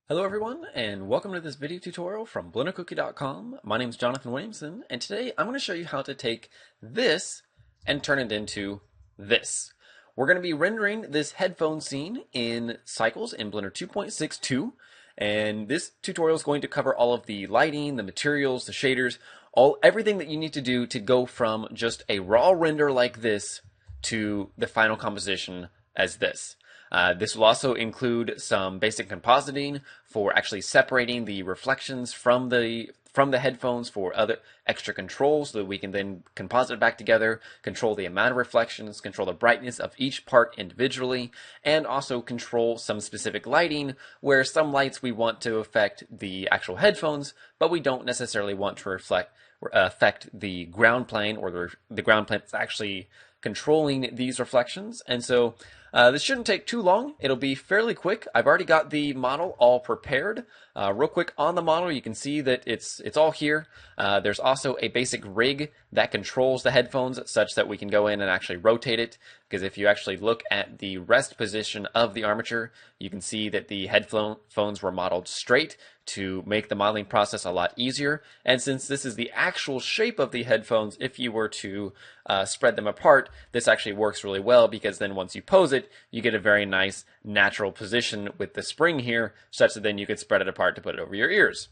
Hello everyone, and welcome to this video tutorial from BlenderCookie.com. My name is Jonathan Williamson, and today I'm going to show you how to take this and turn it into this. We're going to be rendering this headphone scene in cycles in Blender 2.62, and this tutorial is going to cover all of the lighting, the materials, the shaders, everything that you need to do to go from just a raw render like this to the final composition as this. This will also include some basic compositing for actually separating the reflections from the headphones for other extra controls so that we can then composite it back together, control the amount of reflections, control the brightness of each part individually, and also control some specific lighting where some lights we want to affect the actual headphones, but we don't necessarily want to affect the ground plane or the ground plane that's actually controlling these reflections. And so this shouldn't take too long. It'll be fairly quick. I've already got the model all prepared. Real quick on the model, you can see that it's all here. There's also a basic rig that controls the headphones such that we can go in and actually rotate it, because if you actually look at the rest position of the armature, you can see that the headphones were modeled straight to make the modeling process a lot easier. And since this is the actual shape of the headphones, if you were to spread them apart, this actually works really well, because then once you pose it, you get a very nice natural position with the spring here, such that then you could spread it apart to put it over your ears.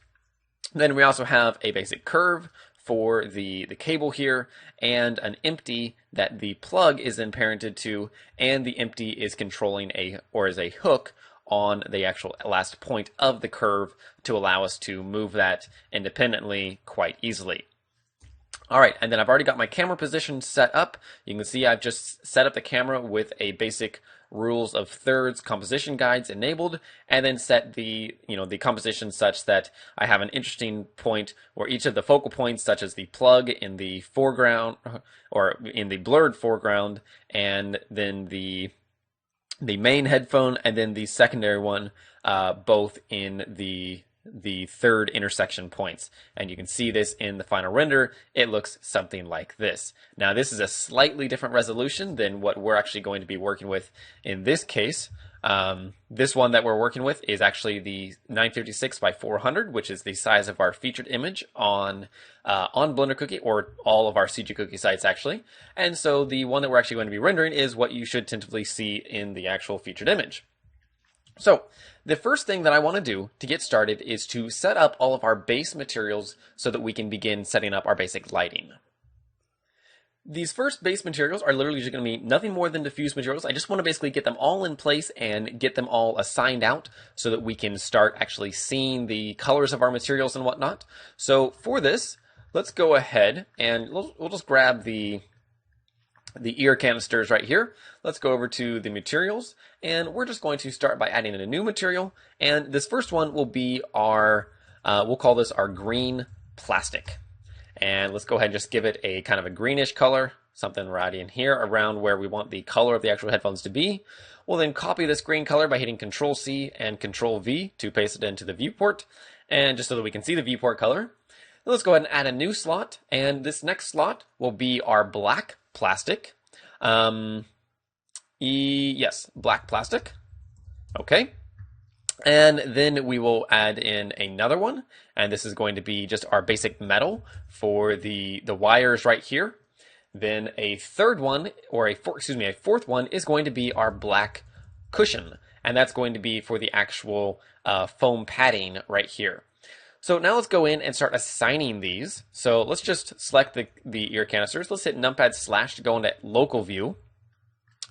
Then we also have a basic curve for the cable here, and an empty that the plug is then parented to, and the empty is controlling is a hook on the actual last point of the curve to allow us to move that independently quite easily. All right, and then I've already got my camera position set up. You can see I've just set up the camera with a basic rules of thirds composition guides enabled, and then set the composition such that I have an interesting point where each of the focal points, such as the plug in the foreground or in the blurred foreground, and then the main headphone, and then the secondary one, both in the third intersection points. And you can see this in the final render. It looks something like this. Now, this is a slightly different resolution than what we're actually going to be working with in this case. This one that we're working with is actually the 956 by 400, which is the size of our featured image on Blender Cookie, or all of our CG Cookie sites actually. And so the one that we're actually going to be rendering is what you should tentatively see in the actual featured image. So the first thing that I want to do to get started is to set up all of our base materials so that we can begin setting up our basic lighting. These first base materials are literally just going to be nothing more than diffuse materials. I just want to basically get them all in place and get them all assigned out so that we can start actually seeing the colors of our materials and whatnot. So for this, let's go ahead and we'll just grab the ear canisters right here. Let's go over to the materials, and we're just going to start by adding in a new material. And this first one will be our, we'll call this our green plastic. And let's go ahead and just give it a kind of a greenish color, something right in here around where we want the color of the actual headphones to be. We'll then copy this green color by hitting Control C and Control V to paste it into the viewport, and just so that we can see the viewport color. Then let's go ahead and add a new slot, and this next slot will be our black plastic. Yes, black plastic. Okay. And then we will add in another one, and this is going to be just our basic metal for the wires right here. Then a third one, or a fourth one is going to be our black cushion, and that's going to be for the actual foam padding right here. So now let's go in and start assigning these. So let's just select the ear canisters. Let's hit numpad / to go into local view,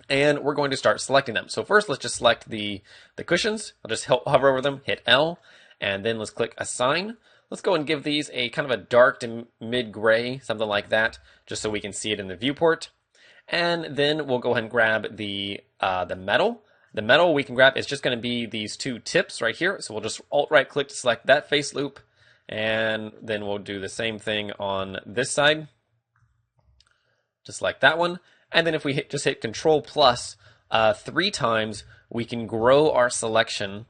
and we're going to start selecting them. So first, let's just select the cushions. I'll just hover over them, hit L, and then let's click assign. Let's go and give these a kind of a dark to mid-gray, something like that, just so we can see it in the viewport. And then we'll go ahead and grab the metal. The metal we can grab is just going to be these two tips right here. So we'll just Alt-right click to select that face loop, and then we'll do the same thing on this side, just like that one. And then if we just hit Control plus 3 times, we can grow our selection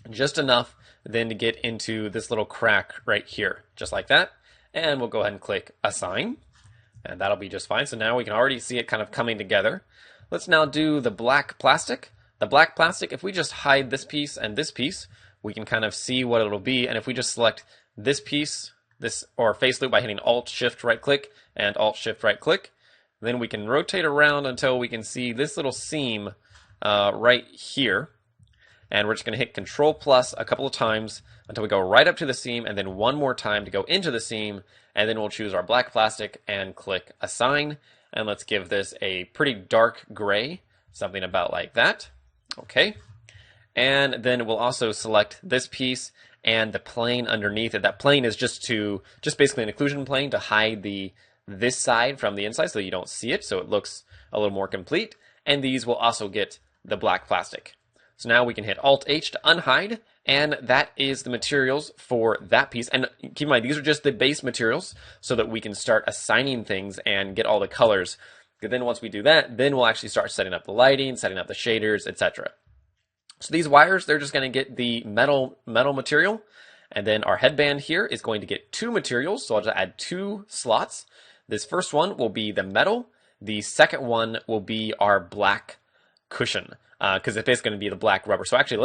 just enough then to get into this little crack right here, just like that. And we'll go ahead and click Assign, and that'll be just fine. So now we can already see it kind of coming together. Let's now do the black plastic. The black plastic, if we just hide this piece and this piece, we can kind of see what it'll be. And if we just select this piece, this or face loop by hitting Alt Shift right click and Alt Shift right click, then we can rotate around until we can see this little seam right here. And we're just going to hit Control plus a couple of times until we go right up to the seam, and then one more time to go into the seam, and then we'll choose our black plastic and click Assign. And let's give this a pretty dark gray, something about like that. Okay. And then we'll also select this piece and the plane underneath it. That plane is just basically an occlusion plane to hide this side from the inside so you don't see it, so it looks a little more complete. And these will also get the black plastic. So now we can hit Alt H to unhide, and that is the materials for that piece. And keep in mind, these are just the base materials so that we can start assigning things and get all the colors. But then once we do that, then we'll actually start setting up the lighting, setting up the shaders, etc. So these wires, they're just going to get the metal material. And then our headband here is going to get 2 materials. So I'll just add 2 slots. This first one will be the metal. The second one will be our black cushion, because it's basically going to be the black rubber. So actually,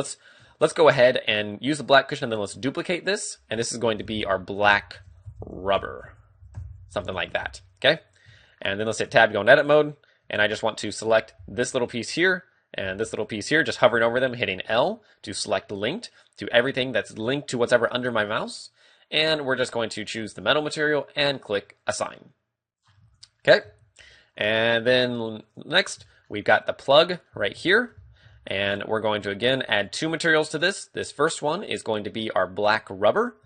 let's go ahead and use the black cushion, and then let's duplicate this. And this is going to be our black rubber, something like that. Okay. And then let's hit Tab, go in edit mode. And I just want to select this little piece here and this little piece here, just hovering over them, hitting L to select linked to everything that's linked to whatever under my mouse. And we're just going to choose the metal material and click Assign. Okay. And then next, we've got the plug right here. And we're going to, again, add 2 materials to this. This first one is going to be our black rubber.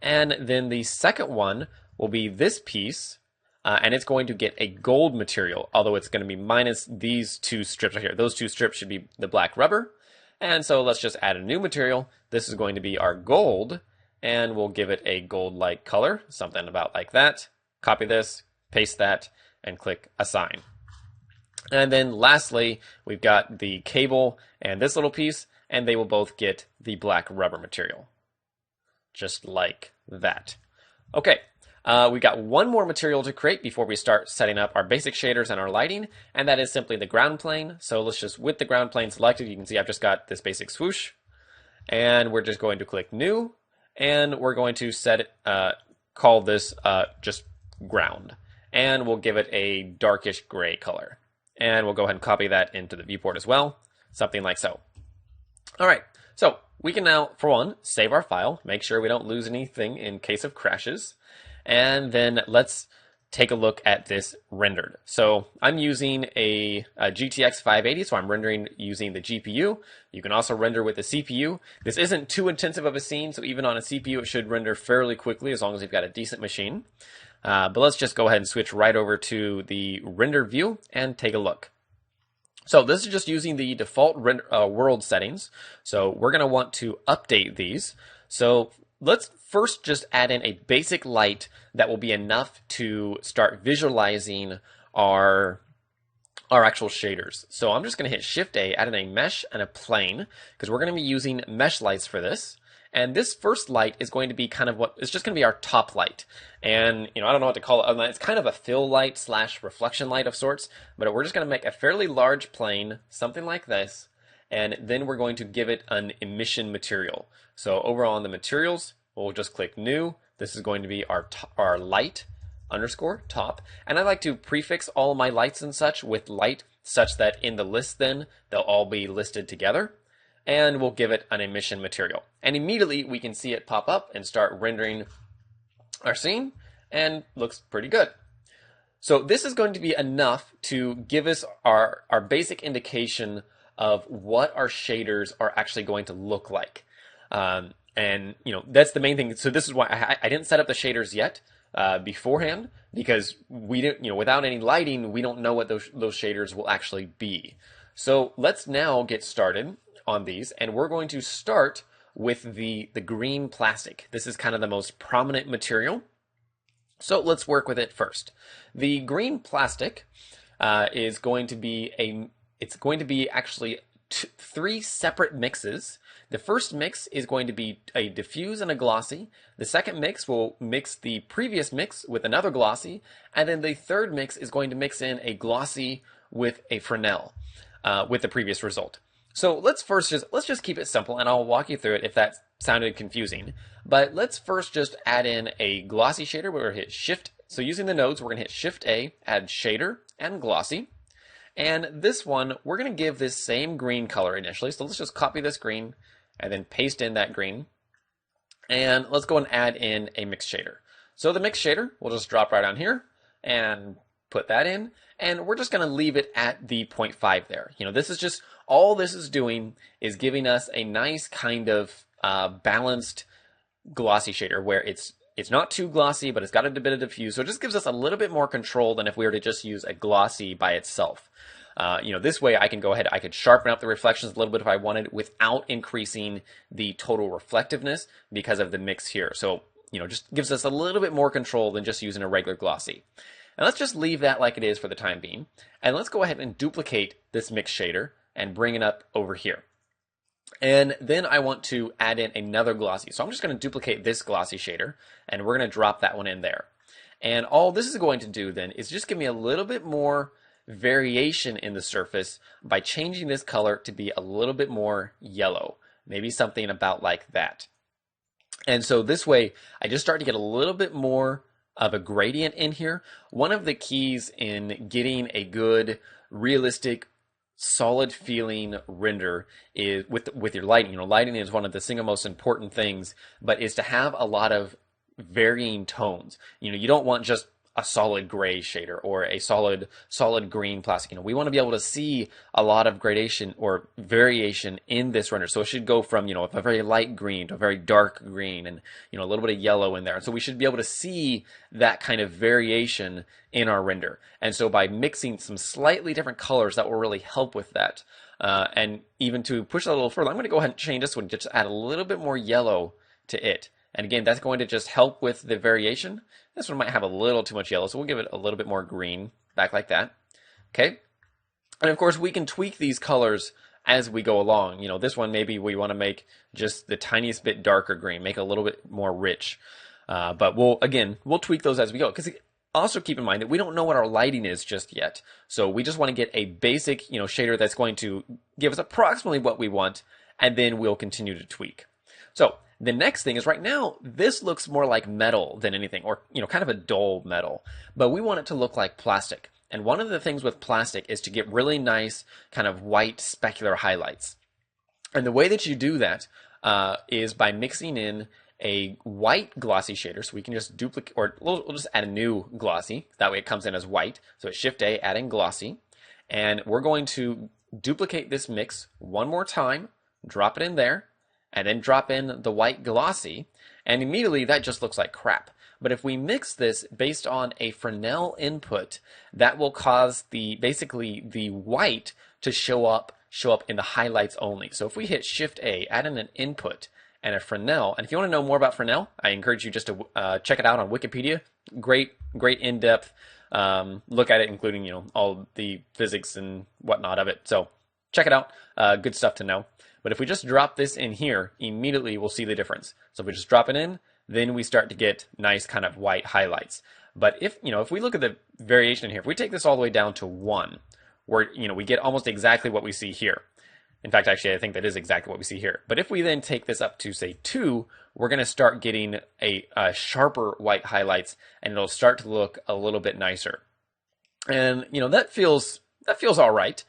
And then the second one will be this piece. And it's going to get a gold material, although it's going to be minus these 2 strips right here. Those 2 strips should be the black rubber. And so let's just add a new material. This is going to be our gold, and we'll give it a gold-like color, something about like that. Copy this, paste that, and click Assign. And then lastly, we've got the cable and this little piece, and they will both get the black rubber material, just like that. Okay. We've got one more material to create before we start setting up our basic shaders and our lighting, and that is simply the ground plane. So let's just, with the ground plane selected, you can see I've just got this basic swoosh, and we're just going to click New, and we're going to set it, call this just ground, and we'll give it a darkish gray color. And we'll go ahead and copy that into the viewport as well, something like so. All right, so we can now, for one, save our file, make sure we don't lose anything in case of crashes. And then let's take a look at this rendered. So I'm using a GTX 580, so I'm rendering using the GPU. You can also render with the CPU. This isn't too intensive of a scene, so even on a CPU, it should render fairly quickly as long as you've got a decent machine. But let's just go ahead and switch right over to the render view and take a look. So this is just using the default world settings. So we're going to want to update these. So let's first just add in a basic light that will be enough to start visualizing our actual shaders. So I'm just going to hit Shift A, add in a mesh and a plane, because we're going to be using mesh lights for this. And this first light is going to be kind of it's just going to be our top light. And, I don't know what to call it. It's kind of a fill light / reflection light of sorts, but we're just going to make a fairly large plane, something like this. And then we're going to give it an emission material. So over on the materials, we'll just click New. This is going to be our light _ top. And I like to prefix all my lights and such with light, such that in the list then, they'll all be listed together. And we'll give it an emission material. And immediately we can see it pop up and start rendering our scene, and looks pretty good. So this is going to be enough to give us our basic indication of what our shaders are actually going to look like. And that's the main thing. So this is why I didn't set up the shaders yet beforehand, because we didn't, without any lighting, we don't know what those shaders will actually be. So let's now get started on these, and we're going to start with the green plastic. This is kind of the most prominent material. So let's work with it first. The green plastic is going to be actually 3 separate mixes. The first mix is going to be a diffuse and a glossy. The second mix will mix the previous mix with another glossy. And then the third mix is going to mix in a glossy with a Fresnel with the previous result. So let's just keep it simple, and I'll walk you through it if that sounded confusing. But let's first just add in a glossy shader. We're going to hit Shift. So using the nodes, we're going to hit Shift A, add shader and glossy. And this one, we're going to give this same green color initially. So let's just copy this green and then paste in that green. And let's go and add in a mix shader. So the mix shader, we'll just drop right on here and put that in. And we're just going to leave it at the 0.5 there. This is just, all this is doing is giving us a nice kind of balanced glossy shader where it's not too glossy, but it's got a bit of diffuse. So it just gives us a little bit more control than if we were to just use a glossy by itself. This way I can go ahead, I could sharpen up the reflections a little bit if I wanted without increasing the total reflectiveness because of the mix here. So, just gives us a little bit more control than just using a regular glossy. And let's just leave that like it is for the time being. And let's go ahead and duplicate this mix shader and bring it up over here. And then I want to add in another glossy. So I'm just going to duplicate this glossy shader and we're going to drop that one in there. And all this is going to do then is just give me a little bit more variation in the surface by changing this color to be a little bit more yellow. Maybe something about like that. And so this way I just start to get a little bit more of a gradient in here. One of the keys in getting a good, realistic, solid feeling render is with your lighting. Lighting is one of the single most important things, but is to have a lot of varying tones. You don't want just a solid gray shader or a solid green plastic. We want to be able to see a lot of gradation or variation in this render. So it should go from, a very light green to a very dark green and, a little bit of yellow in there. And so we should be able to see that kind of variation in our render. And so by mixing some slightly different colors, that will really help with that. And even to push that a little further, I'm going to go ahead and change this one, just add a little bit more yellow to it. And again, that's going to just help with the variation. This one might have a little too much yellow, so we'll give it a little bit more green, back like that. Okay. And of course, we can tweak these colors as we go along. This one, maybe we want to make just the tiniest bit darker green, make it a little bit more rich. But we'll tweak those as we go. Because also keep in mind that we don't know what our lighting is just yet. So we just want to get a basic, shader that's going to give us approximately what we want, and then we'll continue to tweak. So the next thing is right now, this looks more like metal than anything, or, kind of a dull metal, but we want it to look like plastic. And one of the things with plastic is to get really nice kind of white specular highlights. And the way that you do that is by mixing in a white glossy shader. So we can just duplicate, or we'll just add a new glossy. That way it comes in as white. So it's Shift A, adding glossy. And we're going to duplicate this mix one more time, drop it in there, and then drop in the white glossy, and immediately that just looks like crap. But if we mix this based on a Fresnel input, that will cause basically the white to show up in the highlights only. So if we hit Shift A, add in an input and a Fresnel, and if you want to know more about Fresnel, I encourage you just to check it out on Wikipedia. Great in-depth look at it, including all the physics and whatnot of it. So check it out. Good stuff to know. But if we just drop this in here, immediately we'll see the difference. So if we just drop it in, then we start to get nice kind of white highlights. But if we look at the variation in here, if we take this all the way down to 1, where we get almost exactly what we see here. In fact, actually, I think that is exactly what we see here. But if we then take this up to, say, 2, we're going to start getting a sharper white highlights, and it'll start to look a little bit nicer. And that feels all right.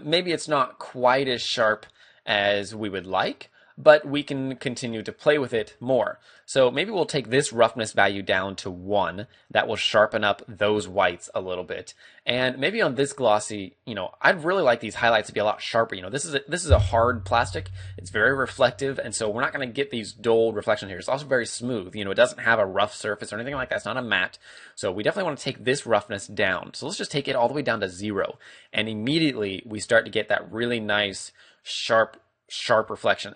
Maybe it's not quite as sharp as we would like, but we can continue to play with it more. So maybe we'll take this roughness value down to 1. That will sharpen up those whites a little bit. And maybe on this glossy, I'd really like these highlights to be a lot sharper. This is a hard plastic. It's very reflective, and so we're not going to get these dull reflections here. It's also very smooth. It doesn't have a rough surface or anything like that. It's not a matte. So we definitely want to take this roughness down. So let's just take it all the way down to 0. And immediately we start to get that really nice, sharp reflection.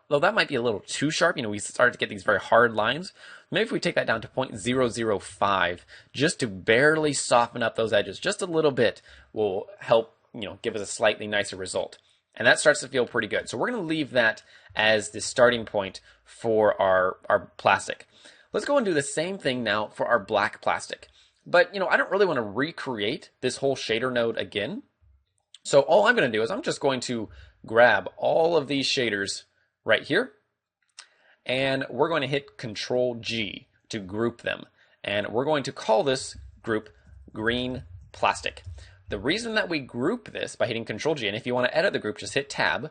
Though that might be a little too sharp, we start to get these very hard lines. Maybe if we take that down to 0.005, just to barely soften up those edges just a little bit, will help, give us a slightly nicer result. And that starts to feel pretty good. So we're going to leave that as the starting point for our plastic. Let's go and do the same thing now for our black plastic. But, I don't really want to recreate this whole shader node again. So all I'm going to do is I'm just going to grab all of these shaders right here, and we're going to hit Control G to group them. And we're going to call this group green plastic. The reason that we group this by hitting Control G, and if you want to edit the group, just hit Tab,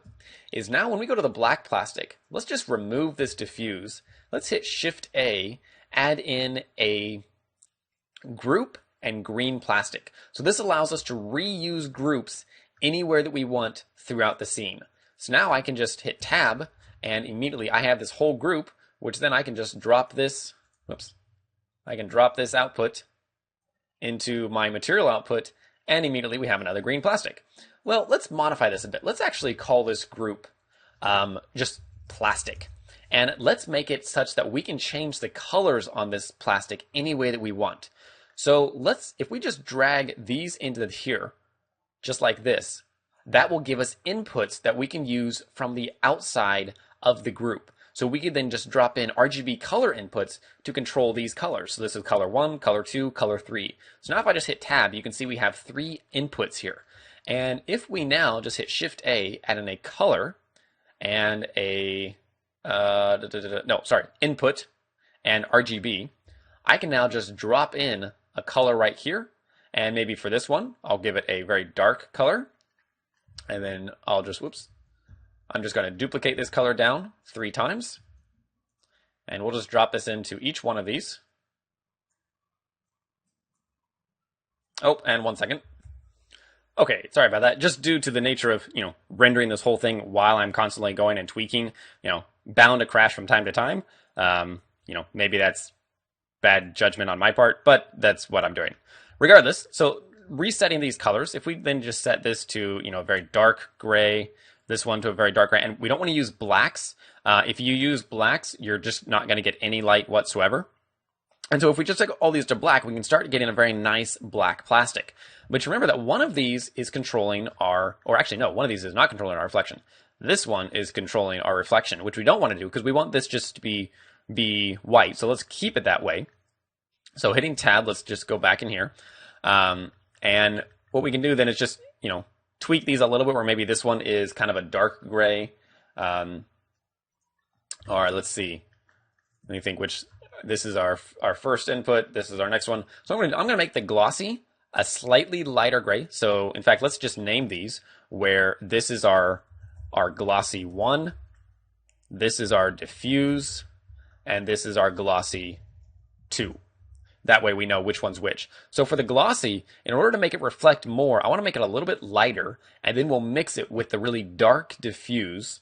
is now when we go to the black plastic, let's just remove this diffuse. Let's hit Shift A, add in a group and green plastic. So this allows us to reuse groups anywhere that we want throughout the scene. So now I can just hit Tab, and immediately I have this whole group, which then I can just drop this, I can drop this output into my material output, and immediately we have another green plastic. Well, let's modify this a bit. Let's actually call this group just plastic. And let's make it such that we can change the colors on this plastic any way that we want. So if we just drag these into here, just like this, that will give us inputs that we can use from the outside of the group. So we could then just drop in RGB color inputs to control these colors. So this is color 1, color 2, color 3. So now if I just hit Tab, you can see we have 3 inputs here. And if we now just hit Shift A, add in a color and a, input and RGB, I can now just drop in a color right here. And maybe for this one, I'll give it a very dark color. And then I'll just, I'm just going to duplicate this color down 3 times, and we'll just drop this into each one of these. Oh, and 1 second. Okay, sorry about that. Just due to the nature of, rendering this whole thing while I'm constantly going and tweaking, bound to crash from time to time. Maybe that's bad judgment on my part, but that's what I'm doing. Regardless, so resetting these colors, if we then just set this to, a very dark gray, this one to a very dark gray, and we don't want to use blacks. If you use blacks, you're just not going to get any light whatsoever. And so if we just take all these to black, we can start getting a very nice black plastic. But remember that one of these is controlling one of these is not controlling our reflection. This one is controlling our reflection, which we don't want to do because we want this just to be white. So let's keep it that way. So hitting Tab, let's just go back in here. And what we can do then is just, tweak these a little bit, where maybe this one is kind of a dark gray. All right, let's see. Let me think which. This is our first input. This is our next one. So I'm gonna make the glossy a slightly lighter gray. So in fact, let's just name these, where this is our glossy 1, this is our diffuse, and this is our glossy 2. That way we know which one's which. So for the glossy, in order to make it reflect more, I want to make it a little bit lighter, and then we'll mix it with the really dark diffuse,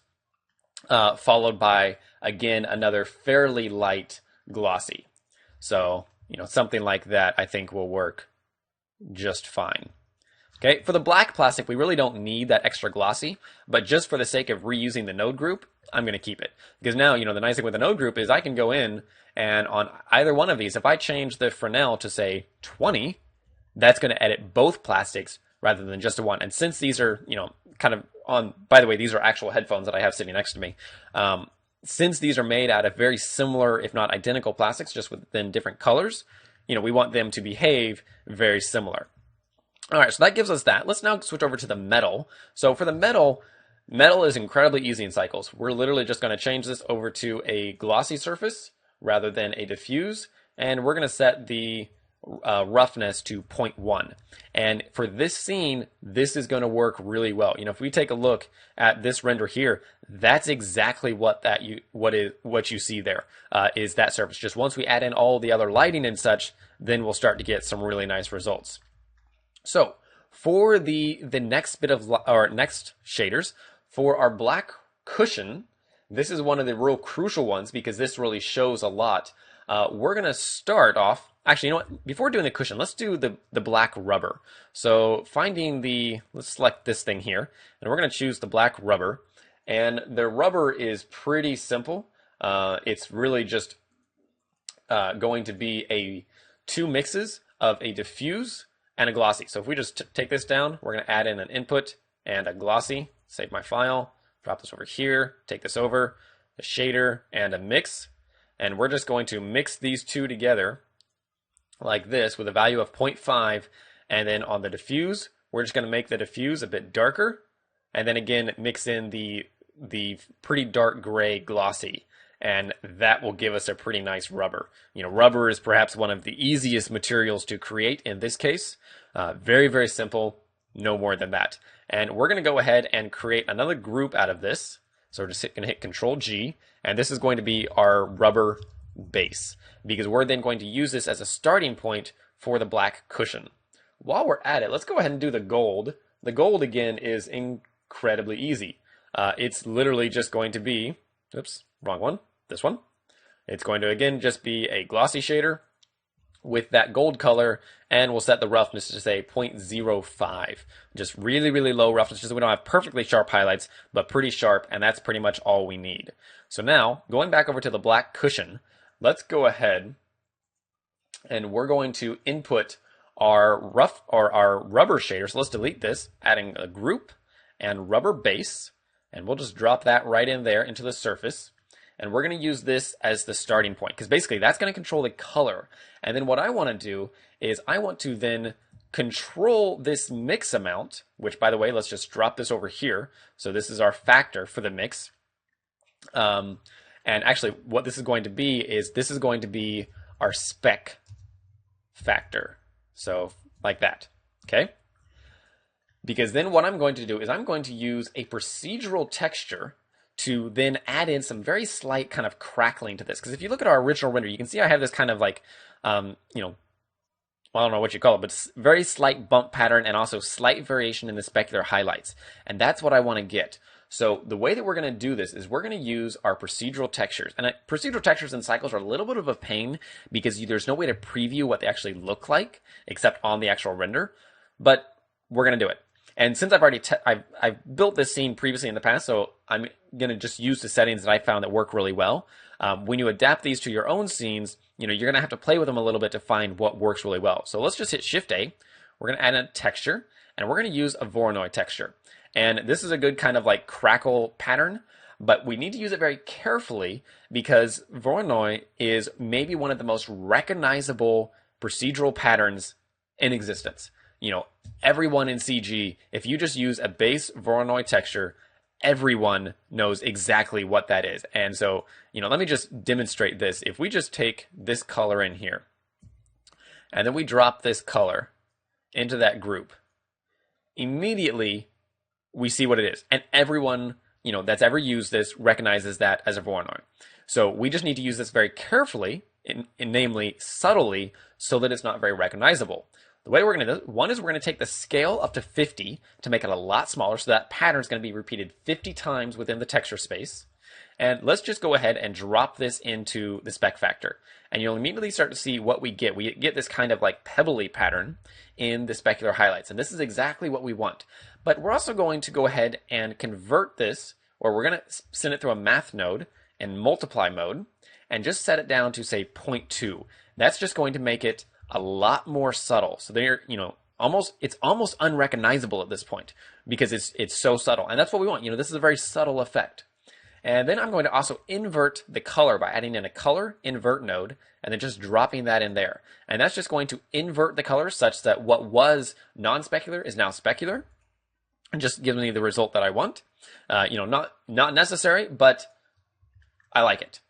followed by, again, another fairly light glossy. So, something like that I think will work just fine. Okay, for the black plastic, we really don't need that extra glossy, but just for the sake of reusing the node group, I'm going to keep it. Because now, the nice thing with the node group is I can go in and on either one of these, if I change the Fresnel to say 20, that's going to edit both plastics rather than just a one. And since these are, kind of on, by the way, these are actual headphones that I have sitting next to me. Since these are made out of very similar, if not identical plastics, just within different colors, we want them to behave very similar. All right, so that gives us that. Let's now switch over to the metal. So for the metal is incredibly easy in Cycles. We're literally just going to change this over to a glossy surface rather than a diffuse, and we're going to set the roughness to 0.1. And for this scene, this is going to work really well. If we take a look at this render here, that's exactly what you see there is that surface. Just once we add in all the other lighting and such, then we'll start to get some really nice results. So for the next bit of next shaders, for our black cushion, this is one of the real crucial ones because this really shows a lot. We're going to start off. Actually, you know what? Before doing the cushion, let's do the black rubber. So let's select this thing here, and we're going to choose the black rubber. And the rubber is pretty simple. It's really just going to be 2 mixes of a diffuse and a glossy. So if we just take this down, we're going to add in an input and a glossy. Save my file, drop this over here, take this over, a shader and a mix. And we're just going to mix these two together like this with a value of 0.5. And then on the diffuse, we're just going to make the diffuse a bit darker. and then again mix in the pretty dark gray glossy, and that will give us a pretty nice rubber. Rubber is perhaps one of the easiest materials to create in this case. Very, very simple, no more than that. And we're going to go ahead and create another group out of this. So we're just going to hit Control G, and this is going to be our rubber base, because we're then going to use this as a starting point for the black cushion. While we're at it, let's go ahead and do the gold. The gold, again, is incredibly easy. It's literally just going to be, oops, wrong one, this one. It's going to, again, just be a glossy shader with that gold color, and we'll set the roughness to say 0.05. Just really, really low roughness, just so we don't have perfectly sharp highlights, but pretty sharp, and that's pretty much all we need. So now, going back over to the black cushion, let's go ahead and we're going to input our rubber shader. So let's delete this, adding a group and rubber base, and we'll just drop that right in there into the surface. And we're going to use this as the starting point, because basically that's going to control the color. And then what I want to do is I want to then control this mix amount, which, by the way, let's just drop this over here. So this is our factor for the mix. And actually what this is going to be is this is going to be our spec factor. So like that, okay? Because then what I'm going to do is I'm going to use a procedural texture to then add in some very slight kind of crackling to this. Because if you look at our original render, you can see I have this kind of like, I don't know what you call it, but very slight bump pattern and also slight variation in the specular highlights. And that's what I want to get. So the way that we're going to do this is we're going to use our procedural textures. And procedural textures and cycles are a little bit of a pain because there's no way to preview what they actually look like except on the actual render. But we're going to do it. And since I've already I've built this scene previously in the past, so I'm going to just use the settings that I found that work really well. When you adapt these to your own scenes, you're going to have to play with them a little bit to find what works really well. So let's just hit Shift-A. We're going to add a texture, and we're going to use a Voronoi texture. And this is a good kind of like crackle pattern, but we need to use it very carefully because Voronoi is maybe one of the most recognizable procedural patterns in existence. Everyone in CG, if you just use a base Voronoi texture, everyone knows exactly what that is. And so, let me just demonstrate this. If we just take this color in here, and then we drop this color into that group, immediately we see what it is. And everyone, that's ever used this recognizes that as a Voronoi. So we just need to use this very carefully, namely subtly, so that it's not very recognizable. The way we're going to do it, one is we're going to take the scale up to 50 to make it a lot smaller, so that pattern is going to be repeated 50 times within the texture space. And let's just go ahead and drop this into the spec factor. And you'll immediately start to see what we get. We get this kind of like pebbly pattern in the specular highlights. And this is exactly what we want. But we're also going to go ahead and convert this, or we're going to send it through a math node and multiply mode, and just set it down to, say, 0.2. That's just going to make it a lot more subtle. So they're, it's almost unrecognizable at this point because it's so subtle. And that's what we want. This is a very subtle effect. And then I'm going to also invert the color by adding in a color invert node and then just dropping that in there. And that's just going to invert the color such that what was non-specular is now specular and just gives me the result that I want. Not necessary, but I like it.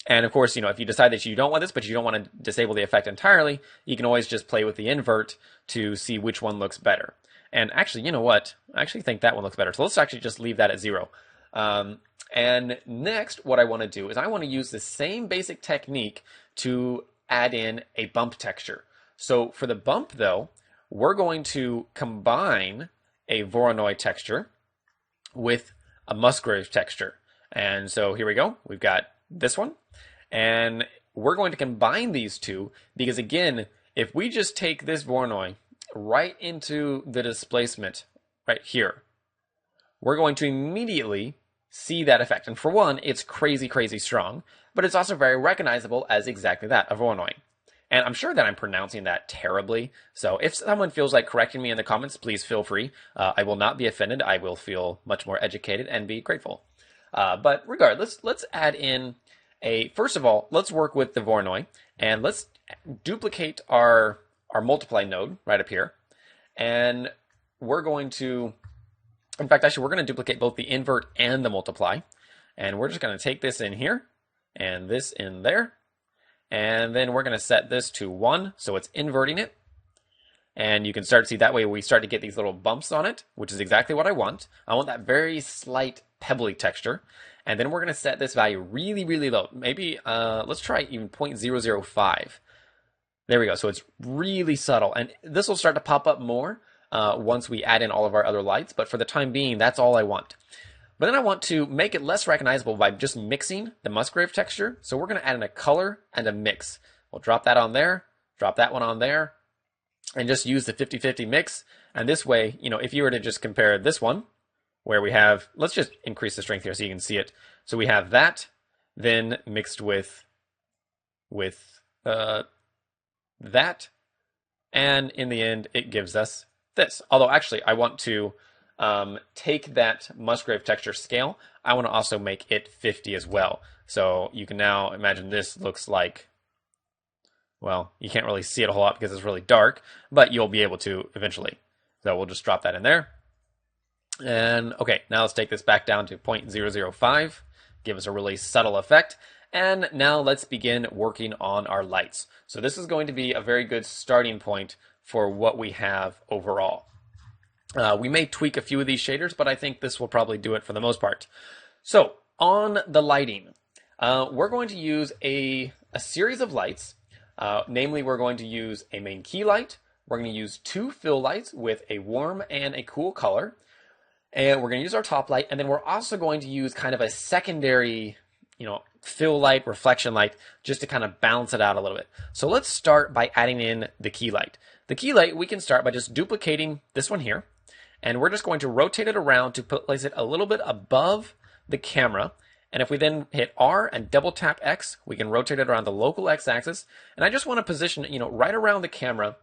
And of course, if you decide that you don't want this, but you don't want to disable the effect entirely, you can always just play with the invert to see which one looks better. And actually, you know what? I actually think that one looks better. So let's actually just leave that at 0. And next, what I want to do is I want to use the same basic technique to add in a bump texture. So for the bump, though, we're going to combine a Voronoi texture with a Musgrave texture. And so here we go. We've got this one. And we're going to combine these two because, again, if we just take this Voronoi right into the displacement right here, we're going to immediately see that effect. And for one, it's crazy, crazy strong, but it's also very recognizable as exactly that, a Voronoi. And I'm sure that I'm pronouncing that terribly. So if someone feels like correcting me in the comments, please feel free. I will not be offended. I will feel much more educated and be grateful. But regardless, let's add in first of all, let's work with the Voronoi and let's duplicate our multiply node right up here. And we're going to In fact, actually, we're going to duplicate both the invert and the multiply. And we're just going to take this in here and this in there. And then we're going to set this to 1, so it's inverting it. And you can start to see that way we start to get these little bumps on it, which is exactly what I want. I want that very slight pebbly texture. And then we're going to set this value really, really low. Maybe, let's try even 0.005. There we go. So it's really subtle. And this will start to pop up more once we add in all of our other lights. But for the time being, that's all I want. But then I want to make it less recognizable by just mixing the Musgrave texture. So we're going to add in a color and a mix. We'll drop that on there, drop that one on there, and just use the 50-50 mix. And this way, you know, if you were to just compare this one, where we have, let's just increase the strength here so you can see it. So we have that, then mixed with that, and in the end, it gives us this. Although actually, I want to take that Musgrave texture scale. I want to also make it 50 as well. So you can now imagine this looks like, well, you can't really see it a whole lot because it's really dark, but you'll be able to eventually. So we'll just drop that in there. And okay, now let's take this back down to 0.005, give us a really subtle effect. And now let's begin working on our lights. So this is going to be a very good starting point for what we have overall. We may tweak a few of these shaders, but I think this will probably do it for the most part. So on the lighting, we're going to use a series of lights. Namely, we're going to use a main key light. We're going to use 2 fill lights with a warm and a cool color. And we're going to use our top light. And then we're also going to use kind of a secondary, you know, fill light, reflection light, just to kind of balance it out a little bit. So let's start by adding in the key light. The key light, we can start by just duplicating this one here. And we're just going to rotate it around to place it a little bit above the camera. And if we then hit R and double tap X, we can rotate it around the local X axis. And I just want to position it, you know, right around the camera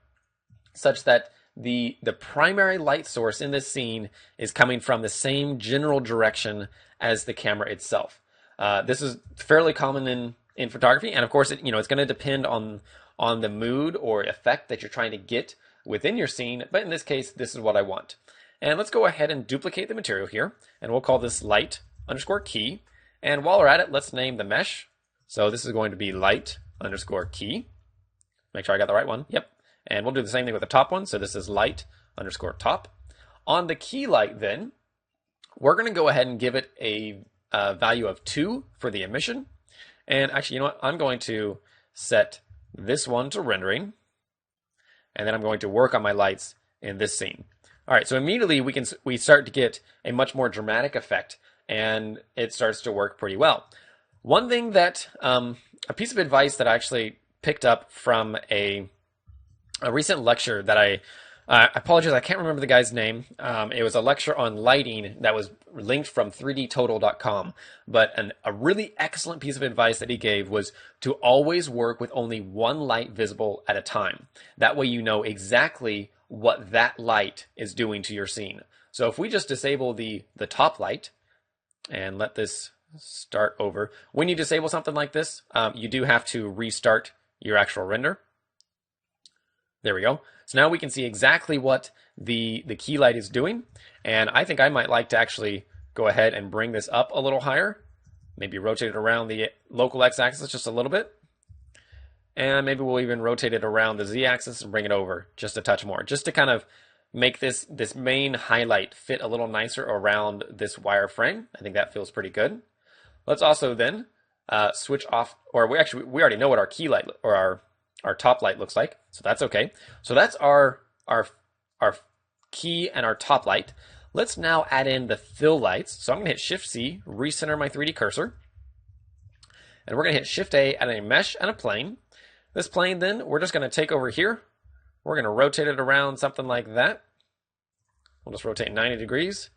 such that the primary light source in this scene is coming from the same general direction as the camera itself. This is fairly common in photography. And of course, you know, it's going to depend on the mood or effect that you're trying to get within your scene. But in this case, this is what I want. And let's go ahead and duplicate the material here. And we'll call this light underscore key. And while we're at it, let's name the mesh. So this is going to be light underscore key. Make sure I got the right one. Yep. And we'll do the same thing with the top one. So this is light underscore top. On the key light then, we're going to go ahead and give it a value of 2 for the emission. And actually, you know what? I'm going to set this one to rendering. And then I'm going to work on my lights in this scene. All right, so immediately we start to get a much more dramatic effect, and it starts to work pretty well. One thing that, a piece of advice that I actually picked up from a recent lecture that I apologize, I can't remember the guy's name. It was a lecture on lighting that was linked from 3dtotal.com, but a really excellent piece of advice that he gave was to always work with only one light visible at a time. That way you know exactly what that light is doing to your scene. So if we just disable the top light and let this start over, when you disable something like this, you do have to restart your actual render. There we go. So now we can see exactly what the key light is doing. And I think I might like to actually go ahead and bring this up a little higher. Maybe rotate it around the local x-axis just a little bit. And maybe we'll even rotate it around the z-axis and bring it over just a touch more, just to kind of make this main highlight fit a little nicer around this wireframe. I think that feels pretty good. Let's also then switch off, or we already know what our key light or our top light looks like, so that's okay. So that's our key and our top light. Let's now add in the fill lights. So I'm going to hit Shift-C, recenter my 3D cursor. And we're going to hit Shift-A, add a mesh and a plane. This plane then, we're just going to take over here. We're going to rotate it around something like that. We'll just rotate 90 degrees.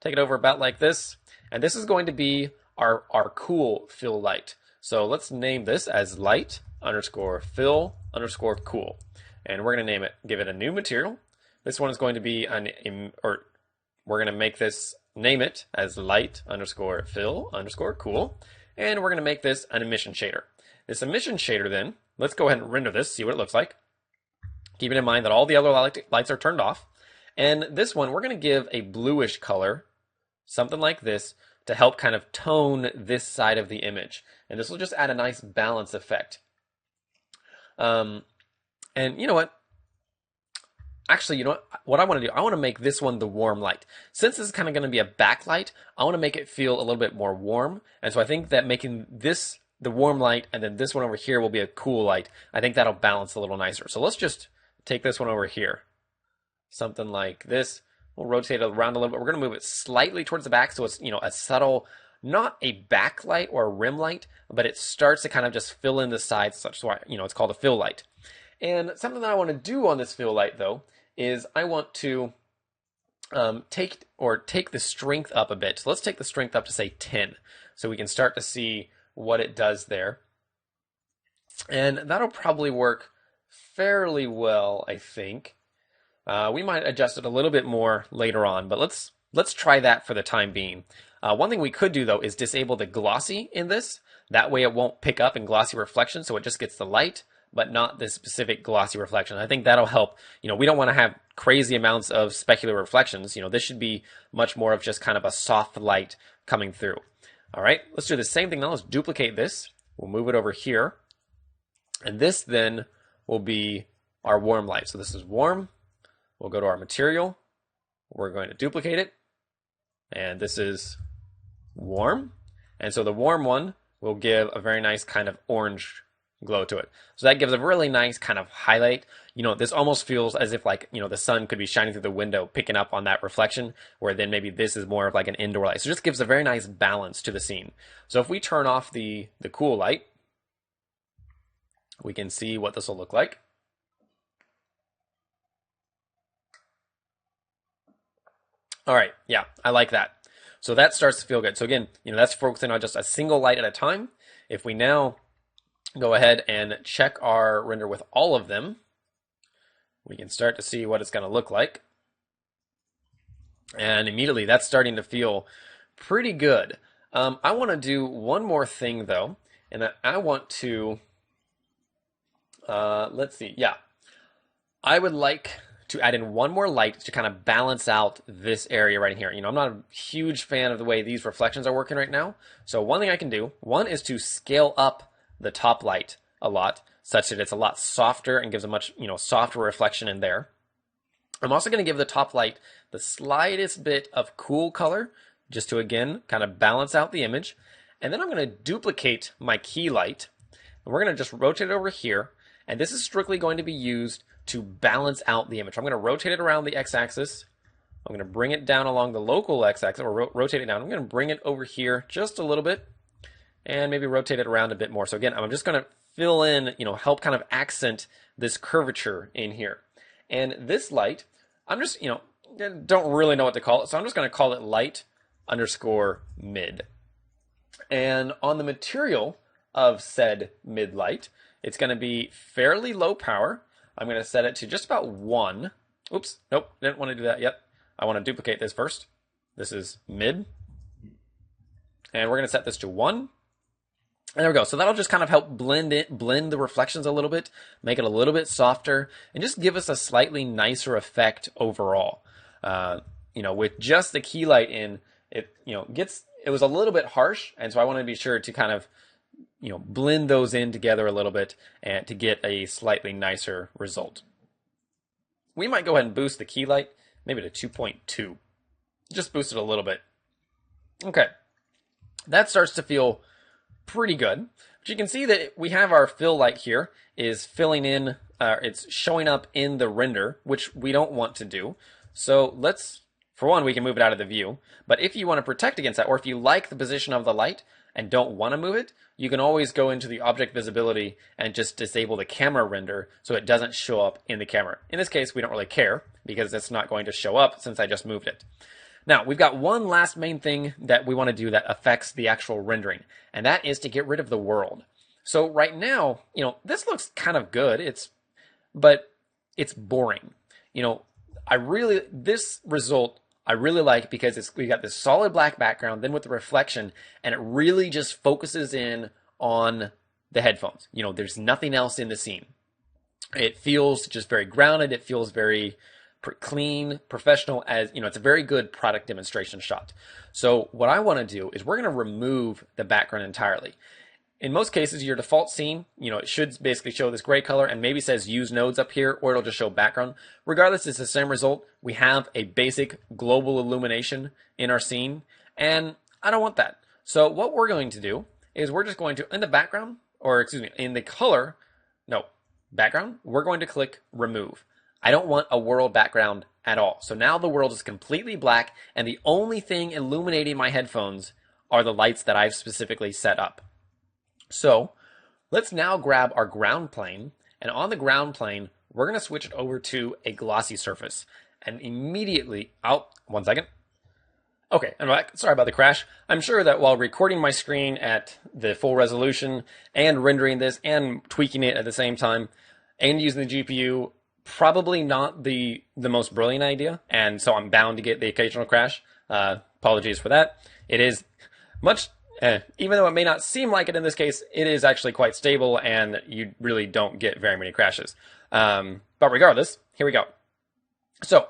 Take it over about like this. And this is going to be our cool fill light. So let's name this as light underscore fill underscore cool. And we're going to name it, give it a new material. This one is going to be we're going to make this, name it as light underscore fill underscore cool. And we're going to make this an emission shader. This emission shader then, let's go ahead and render this, see what it looks like. Keeping in mind that all the other lights are turned off. And this one, we're going to give a bluish color, something like this, to help kind of tone this side of the image. And this will just add a nice balance effect. And you know what? Actually, you know what I want to do? I want to make this one the warm light. Since this is kind of going to be a backlight, I want to make it feel a little bit more warm. And so I think that making this the warm light and then this one over here will be a cool light. I think that'll balance a little nicer. So let's just take this one over here. Something like this. We'll rotate it around a little bit. We're going to move it slightly towards the back so it's, you know, a subtle, not a backlight or a rim light, but it starts to kind of just fill in the sides. Such why, you know, it's called a fill light. And something that I want to do on this fill light though is I want to take the strength up a bit. So let's take the strength up to say 10 so we can start to see what it does there. And that'll probably work fairly well, I think. We might adjust it a little bit more later on, but let's try that for the time being. One thing we could do though is disable the glossy in this. That way it won't pick up in glossy reflection, so it just gets the light, but not this specific glossy reflection. I think that'll help. You know, we don't want to have crazy amounts of specular reflections. You know, this should be much more of just kind of a soft light coming through. All right, let's do the same thing now. Let's duplicate this. We'll move it over here. And this then will be our warm light. So this is warm. We'll go to our material. We're going to duplicate it. And this is warm. And so the warm one will give a very nice kind of orange glow to it. So that gives a really nice kind of highlight. You know, this almost feels as if like, you know, the sun could be shining through the window, picking up on that reflection, where then maybe this is more of like an indoor light. So it just gives a very nice balance to the scene. So if we turn off the cool light, we can see what this will look like. All right, yeah, I like that. So that starts to feel good. So again, you know, that's focusing on just a single light at a time. If we now go ahead and check our render with all of them, we can start to see what it's going to look like. And immediately that's starting to feel pretty good. I want to do one more thing though, and I want to, let's see, yeah. I would like to add in one more light to kind of balance out this area right here. You know, I'm not a huge fan of the way these reflections are working right now. So one thing I can do, one is to scale up the top light a lot, such that it's a lot softer and gives a much, you know, softer reflection in there. I'm also going to give the top light the slightest bit of cool color, just to again kind of balance out the image. And then I'm going to duplicate my key light, and we're going to just rotate it over here. And this is strictly going to be used to balance out the image. I'm going to rotate it around the x-axis. I'm going to bring it down along the local x-axis, or rotate it down. I'm going to bring it over here just a little bit, and maybe rotate it around a bit more. So again, I'm just going to fill in, you know, help kind of accent this curvature in here. And this light, I'm just, you know, don't really know what to call it, so I'm just going to call it light underscore mid. And on the material of said mid light, it's going to be fairly low power. I'm going to set it to just about 1. Oops, nope, didn't want to do that yet. I want to duplicate this first. This is mid. And we're going to set this to 1. And there we go. So that'll just kind of help blend the reflections a little bit, make it a little bit softer, and just give us a slightly nicer effect overall. You know, with just the key light in, it, you know, it was a little bit harsh, and so I want to be sure to kind of, you know, blend those in together a little bit and to get a slightly nicer result. We might go ahead and boost the key light, maybe to 2.2. Just boost it a little bit. Okay, that starts to feel pretty good. But you can see that we have our fill light here is filling in, it's showing up in the render, which we don't want to do. So let's, for one, we can move it out of the view. But if you want to protect against that, or if you like the position of the light and don't want to move it, you can always go into the object visibility and just disable the camera render so it doesn't show up in the camera. In this case, we don't really care because it's not going to show up since I just moved it. Now, we've got one last main thing that we want to do that affects the actual rendering, and that is to get rid of the world. So right now, you know, this looks kind of good, but it's boring. You know, this result I really like because we got this solid black background, then with the reflection, and it really just focuses in on the headphones. You know, there's nothing else in the scene. It feels just very grounded. It feels very clean, professional, as you know, it's a very good product demonstration shot. So what I want to do is we're going to remove the background entirely. In most cases, your default scene, you know, it should basically show this gray color and maybe says use nodes up here, or it'll just show background. Regardless, it's the same result. We have a basic global illumination in our scene, and I don't want that. So what we're going to do is we're just going to, in the background, or excuse me, in the color, no, background, we're going to click remove. I don't want a world background at all. So now the world is completely black, and the only thing illuminating my headphones are the lights that I've specifically set up. So let's now grab our ground plane, and on the ground plane, we're going to switch it over to a glossy surface. And immediately, one second. Okay, I'm back. Sorry about the crash. I'm sure that while recording my screen at the full resolution and rendering this and tweaking it at the same time and using the GPU, probably not the most brilliant idea. And so I'm bound to get the occasional crash. Apologies for that. It is much... even though it may not seem like it in this case, it is actually quite stable and you really don't get very many crashes. But regardless, here we go. So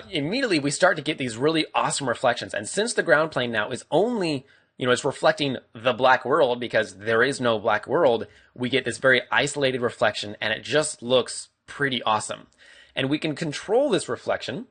immediately we start to get these really awesome reflections. And since the ground plane now is only, you know, it's reflecting the black world because there is no black world, we get this very isolated reflection and it just looks pretty awesome. And we can control this reflection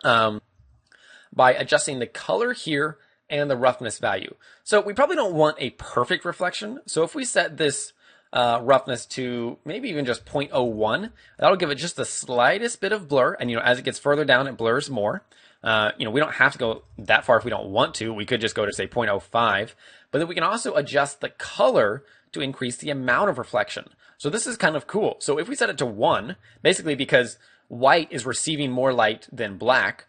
by adjusting the color here and the roughness value. So we probably don't want a perfect reflection. So if we set this roughness to maybe even just 0.01, that'll give it just the slightest bit of blur. And, you know, as it gets further down, it blurs more. You know, we don't have to go that far if we don't want to. We could just go to, say, 0.05. But then we can also adjust the color to increase the amount of reflection. So this is kind of cool. So if we set it to 1, basically because white is receiving more light than black,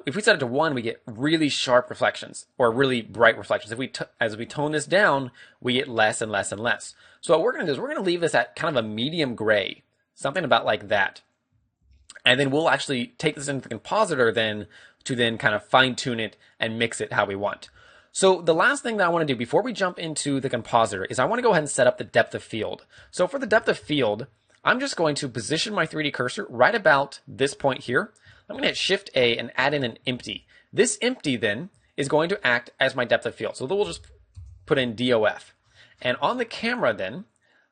if we set it to 1, we get really sharp reflections or really bright reflections. As we tone this down, we get less and less and less. So what we're going to do is we're going to leave this at kind of a medium gray, something about like that. And then we'll actually take this into the compositor to kind of fine tune it and mix it how we want. So the last thing that I want to do before we jump into the compositor is I want to go ahead and set up the depth of field. So for the depth of field, I'm just going to position my 3D cursor right about this point here. I'm going to hit Shift A and add in an empty. This empty then is going to act as my depth of field. So we'll just put in DOF. And on the camera then,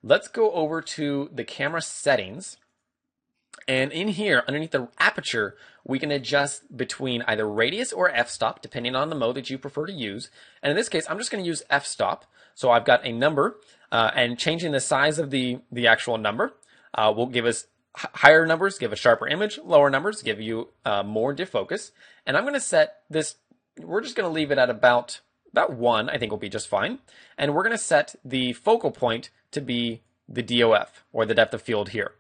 let's go over to the camera settings. And in here, underneath the aperture, we can adjust between either radius or f-stop, depending on the mode that you prefer to use. And in this case, I'm just going to use f-stop. So I've got a number, and changing the size of the actual number will give us higher numbers, give a sharper image. Lower numbers give you more defocus. And I'm going to set this, we're just going to leave it at about 1, I think will be just fine. And we're going to set the focal point to be the DOF, or the depth of field here.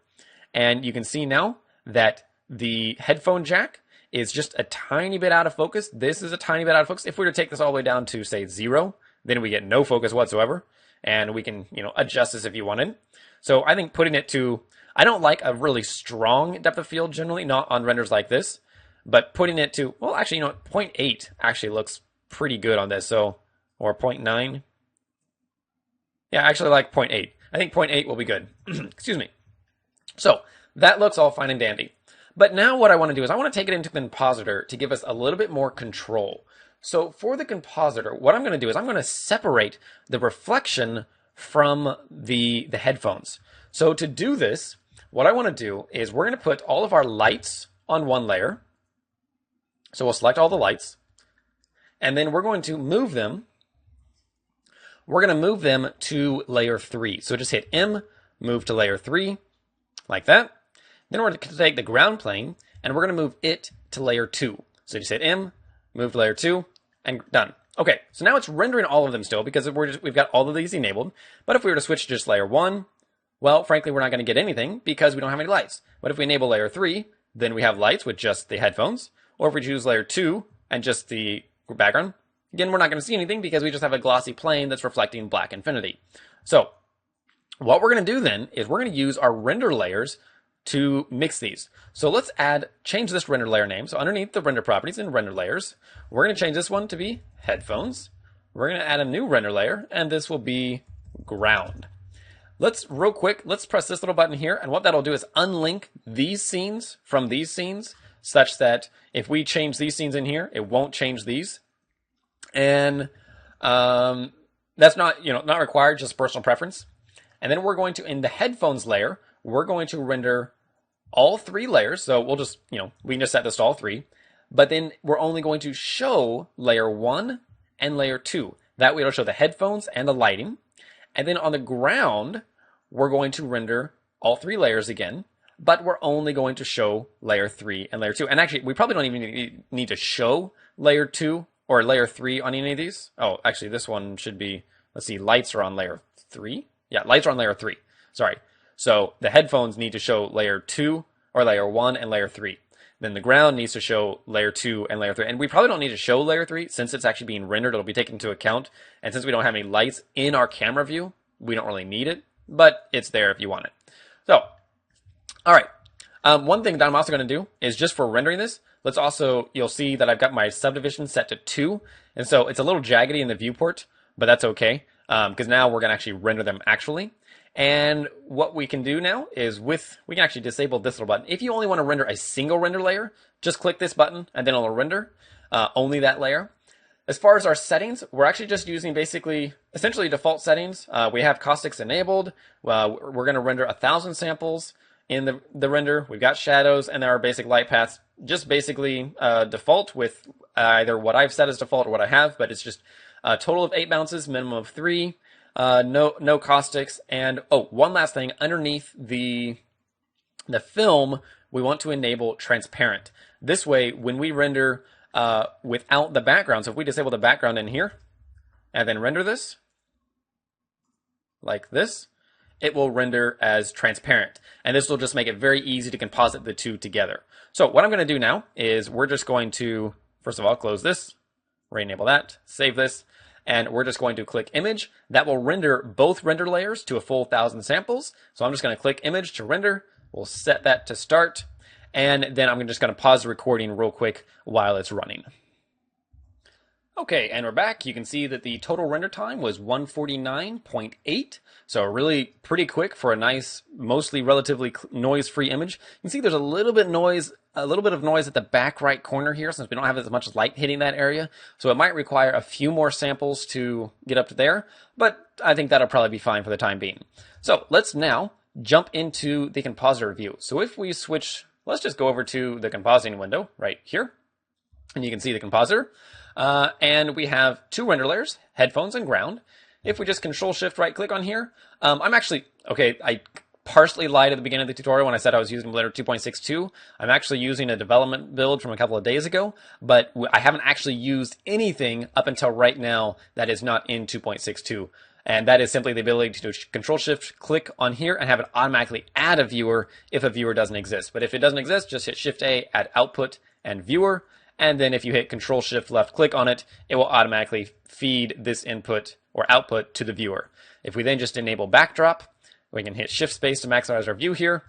And you can see now that the headphone jack is just a tiny bit out of focus. This is a tiny bit out of focus. If we were to take this all the way down to, say, 0, then we get no focus whatsoever. And we can, you know, adjust this if you wanted. So I think putting it to, I don't like a really strong depth of field generally, not on renders like this, but putting it to, well, actually, you know, 0.8 actually looks pretty good on this. So, or 0.9. Yeah, I actually like 0.8. I think 0.8 will be good. Excuse me. So that looks all fine and dandy. But now what I want to do is I want to take it into the compositor to give us a little bit more control. So for the compositor, what I'm going to do is I'm going to separate the reflection from the headphones. So to do this, what I want to do is we're going to put all of our lights on one layer. So we'll select all the lights. And then we're going to move them. We're going to move them to layer 3. So just hit M, move to layer 3, like that. Then we're going to take the ground plane, and we're going to move it to layer 2. So just hit M, move to layer 2, and done. Okay, so now it's rendering all of them still because we've got all of these enabled. But if we were to switch to just layer 1, well, frankly, we're not going to get anything because we don't have any lights. But if we enable layer 3, then we have lights with just the headphones. Or if we choose layer 2 and just the background, again, we're not going to see anything because we just have a glossy plane that's reflecting black infinity. So what we're going to do then is we're going to use our render layers to mix these. So let's change this render layer name. So underneath the render properties in render layers, we're going to change this one to be headphones. We're going to add a new render layer, and this will be ground. let's real quick, let's press this little button here. And what that'll do is unlink these scenes from these scenes such that if we change these scenes in here, it won't change these. And that's not, not required, just personal preference. And then we're going to, in the headphones layer, we're going to render all 3 layers. So we'll just, we can just set this to all 3. But then we're only going to show layer 1 and layer 2. That way it'll show the headphones and the lighting. And then on the ground, we're going to render all 3 layers again, but we're only going to show layer 3 and layer 2. And actually, we probably don't even need to show layer 2 or layer 3 on any of these. Oh, actually, this one should be, let's see, lights are on layer 3. Yeah, lights are on layer 3. Sorry. So the headphones need to show layer 2 or layer 1 and layer 3. Then the ground needs to show layer 2 and layer 3. And we probably don't need to show layer 3 since it's actually being rendered. It'll be taken into account. And since we don't have any lights in our camera view, we don't really need it, but it's there if you want it. So, all right. One thing that I'm also going to do is just for rendering this, you'll see that I've got my subdivision set to 2. And so it's a little jaggedy in the viewport, but that's okay. Because now we're going to actually render them actually. And what we can do now is we can actually disable this little button. If you only want to render a single render layer, just click this button and then it'll render only that layer. As far as our settings, we're actually just using essentially default settings. We have caustics enabled. We're going to render 1,000 samples in the render. We've got shadows and there are basic light paths, just basically default with either what I've set as default or what I have, but it's just a total of 8 bounces, minimum of 3. No caustics, and one last thing, underneath the film, we want to enable transparent. This way, when we render without the background, so if we disable the background in here, and then render this, like this, it will render as transparent. And this will just make it very easy to composite the 2 together. So what I'm going to do now is we're just going to, first of all, close this, re-enable that, save this, and we're just going to click image. That will render both render layers to a full 1,000 samples. So I'm just going to click image to render. We'll set that to start. And then I'm just going to pause the recording real quick while it's running. Okay, and we're back. You can see that the total render time was 149.8. So really pretty quick for a nice, mostly relatively noise-free image. You can see there's a little bit of noise at the back right corner here since we don't have as much light hitting that area. So it might require a few more samples to get up to there, but I think that'll probably be fine for the time being. So let's now jump into the compositor view. So if we switch, let's just go over to the compositing window right here, and you can see the compositor. And we have 2 render layers, headphones and ground. If we just Control-Shift right-click on here, I partially lied at the beginning of the tutorial when I said I was using Blender 2.62. I'm actually using a development build from a couple of days ago, but I haven't actually used anything up until right now that is not in 2.62. And that is simply the ability to Control-Shift click on here and have it automatically add a viewer if a viewer doesn't exist. But if it doesn't exist, just hit Shift-A, add output and viewer. And then if you hit Control-Shift left click on it, it will automatically feed this input or output to the viewer. If we then just enable backdrop, we can hit Shift Space to maximize our view here.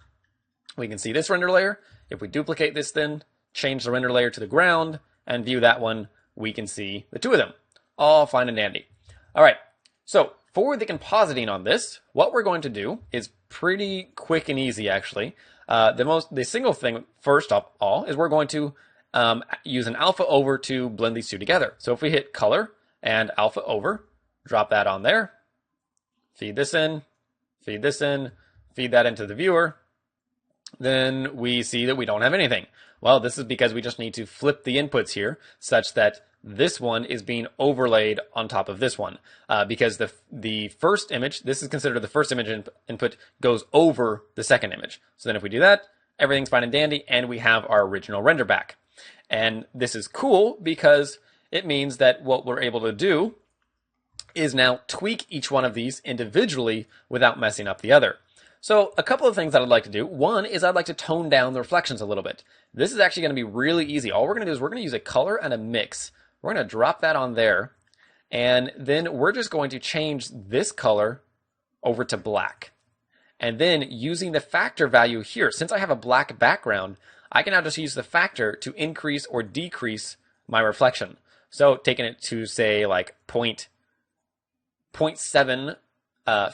We can see this render layer. If we duplicate this then, change the render layer to the ground, and view that one, we can see the 2 of them. All fine and dandy. All right, so for the compositing on this, what we're going to do is pretty quick and easy actually. The single thing first of all is we're going to use an alpha over to blend these 2 together. So if we hit color and alpha over, drop that on there, feed this in, feed this in, feed that into the viewer, then we see that we don't have anything. Well, this is because we just need to flip the inputs here such that this one is being overlaid on top of this one. Because the first image, this is considered the first image input, goes over the second image. So then if we do that, everything's fine and dandy, and we have our original render back. And this is cool because it means that what we're able to do is now tweak each one of these individually without messing up the other. So a couple of things that I'd like to do. One is I'd like to tone down the reflections a little bit. This is actually going to be really easy. All we're going to do is we're going to use a color and a mix. We're going to drop that on there. And then we're just going to change this color over to black. And then using the factor value here, since I have a black background, I can now just use the factor to increase or decrease my reflection. So taking it to say like 0.7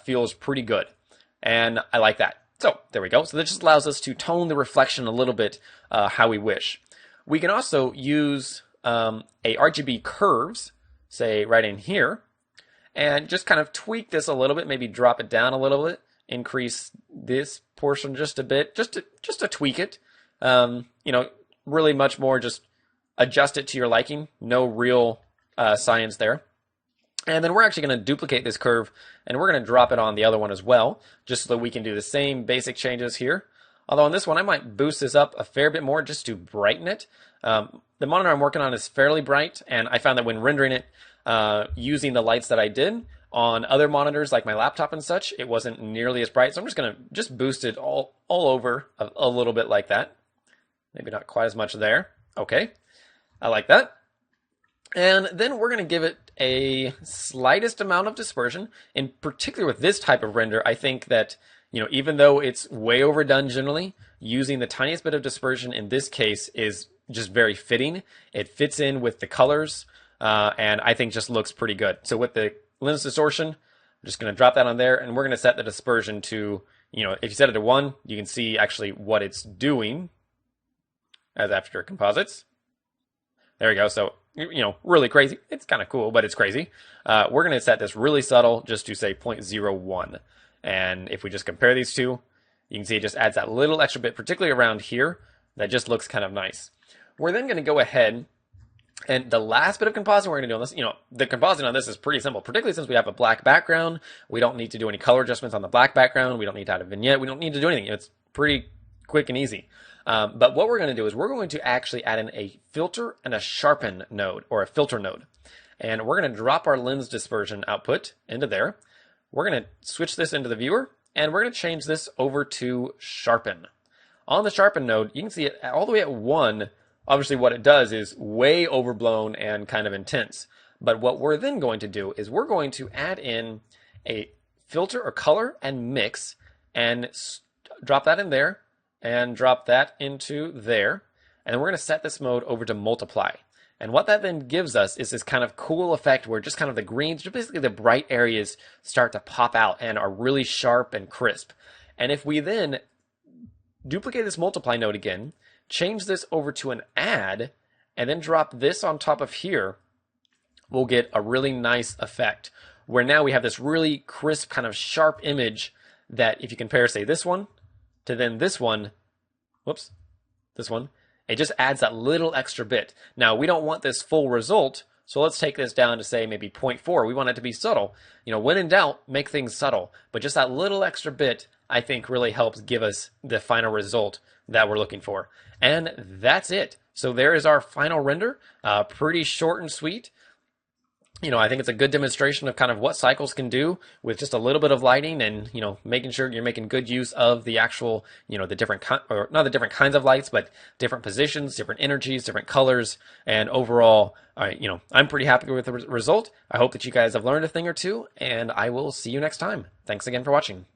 feels pretty good. And I like that. So there we go. So that just allows us to tone the reflection a little bit how we wish. We can also use a RGB curves, say right in here, and just kind of tweak this a little bit, maybe drop it down a little bit, increase this portion just a bit, just to tweak it. Really much more just adjust it to your liking. No real science there. And then we're actually going to duplicate this curve, and we're going to drop it on the other one as well, just so that we can do the same basic changes here. Although on this one, I might boost this up a fair bit more just to brighten it. The monitor I'm working on is fairly bright, and I found that when rendering it using the lights that I did on other monitors like my laptop and such, it wasn't nearly as bright. So I'm just going to boost it all over a little bit like that. Maybe not quite as much there. Okay, I like that. And then we're going to give it a slightest amount of dispersion. In particular with this type of render, I think that, even though it's way overdone generally, using the tiniest bit of dispersion in this case is just very fitting. It fits in with the colors, and I think just looks pretty good. So with the lens distortion, I'm just going to drop that on there, and we're going to set the dispersion to, if you set it to 1, you can see actually what it's doing as after composites. There we go. So, really crazy. It's kind of cool, but it's crazy. We're going to set this really subtle just to say 0.01. And if we just compare these two, you can see it just adds that little extra bit, particularly around here, that just looks kind of nice. We're then going to go ahead, and the last bit of compositing we're going to do on this, the compositing on this is pretty simple, particularly since we have a black background. We don't need to do any color adjustments on the black background. We don't need to add a vignette. We don't need to do anything. It's pretty quick and easy. But what we're going to do is we're going to actually add in a filter and a sharpen node, or a filter node. And we're going to drop our lens dispersion output into there. We're going to switch this into the viewer, and we're going to change this over to sharpen. On the sharpen node, you can see it all the way at 1. Obviously what it does is way overblown and kind of intense. But what we're then going to do is we're going to add in a filter or color and mix, and drop that in there, and drop that into there. And then we're going to set this mode over to multiply. And what that then gives us is this kind of cool effect where just kind of the greens, just basically the bright areas start to pop out and are really sharp and crisp. And if we then duplicate this multiply node again, change this over to an add, and then drop this on top of here, we'll get a really nice effect where now we have this really crisp kind of sharp image that if you compare, say, this one to then this one, this one, it just adds that little extra bit. Now, we don't want this full result, so let's take this down to, say, maybe 0.4. We want it to be subtle. When in doubt, make things subtle. But just that little extra bit, I think, really helps give us the final result that we're looking for. And that's it. So there is our final render. Pretty short and sweet. I think it's a good demonstration of kind of what Cycles can do with just a little bit of lighting and, making sure you're making good use of the actual, the different, or not the different kinds of lights, but different positions, different energies, different colors. And overall, I'm pretty happy with the result. I hope that you guys have learned a thing or two, and I will see you next time. Thanks again for watching.